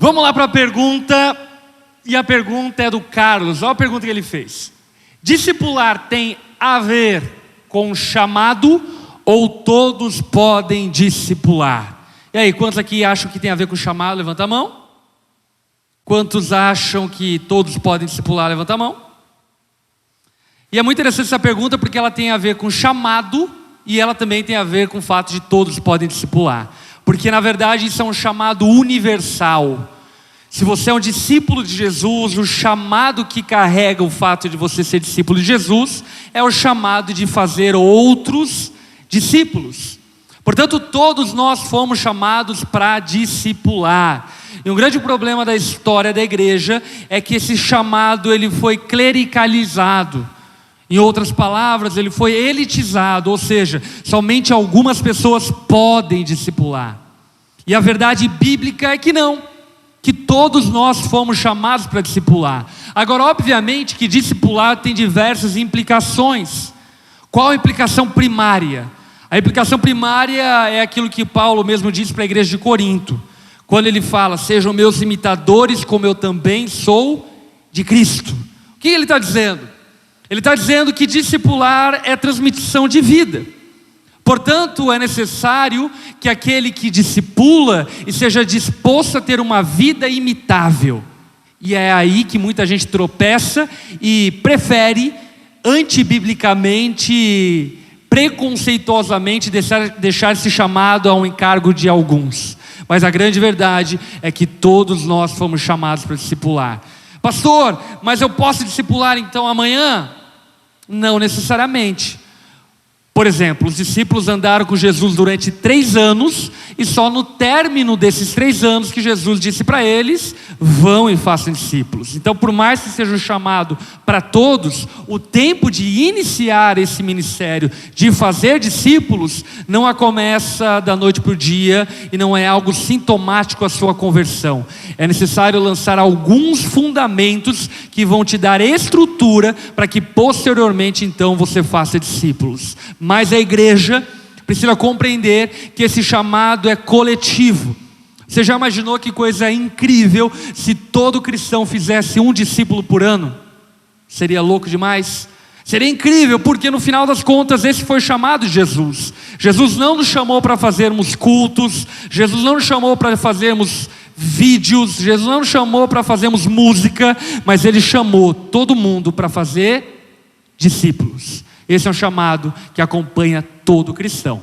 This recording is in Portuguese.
Vamos lá para a pergunta, e a pergunta é do Carlos. Olha a pergunta que ele fez. Discipular tem a ver com chamado ou todos podem discipular? E aí, quantos aqui acham que tem a ver com chamado? Levanta a mão. Quantos acham que todos podem discipular? Levanta a mão. E é muito interessante essa pergunta porque ela tem a ver com chamado e ela também tem a ver com o fato de todos podem discipular. Porque na verdade isso é um chamado universal. Se você é um discípulo de Jesus, o chamado que carrega o fato de você ser discípulo de Jesus é o chamado de fazer outros discípulos. Portanto, todos nós fomos chamados para discipular. E um grande problema da história da igreja é que esse chamado ele foi clericalizado. Em outras palavras, ele foi elitizado, ou seja, somente algumas pessoas podem discipular. E a verdade bíblica é que não, que todos nós fomos chamados para discipular. Agora, obviamente que discipular tem diversas implicações. Qual a implicação primária? A implicação primária é aquilo que Paulo mesmo disse para a igreja de Corinto, quando ele fala, sejam meus imitadores como eu também sou de Cristo. O que ele está dizendo? Ele está dizendo que discipular é transmissão de vida. Portanto, é necessário que aquele que discipula e seja disposto a ter uma vida imitável. E é aí que muita gente tropeça e prefere antibiblicamente, preconceituosamente deixar esse chamado a um encargo de alguns. Mas a grande verdade é que todos nós fomos chamados para discipular. Pastor, mas eu posso discipular então amanhã? Não necessariamente. Por exemplo, os discípulos andaram com Jesus durante 3 anos e só no término desses 3 anos que Jesus disse para eles, vão e façam discípulos. Então, por mais que seja um chamado para todos, o tempo de iniciar esse ministério, de fazer discípulos, não começa da noite para o dia e não é algo sintomático à sua conversão. É necessário lançar alguns fundamentos que vão te dar estrutura para que posteriormente então você faça discípulos. Mas a igreja precisa compreender que esse chamado é coletivo. Você já imaginou que coisa incrível se todo cristão fizesse um discípulo por ano? Seria louco demais? Seria incrível, porque no final das contas esse foi o chamado de Jesus. Jesus não nos chamou para fazermos cultos, Jesus não nos chamou para fazermos vídeos, Jesus não nos chamou para fazermos música, mas Ele chamou todo mundo para fazer discípulos. Esse é um chamado que acompanha todo cristão.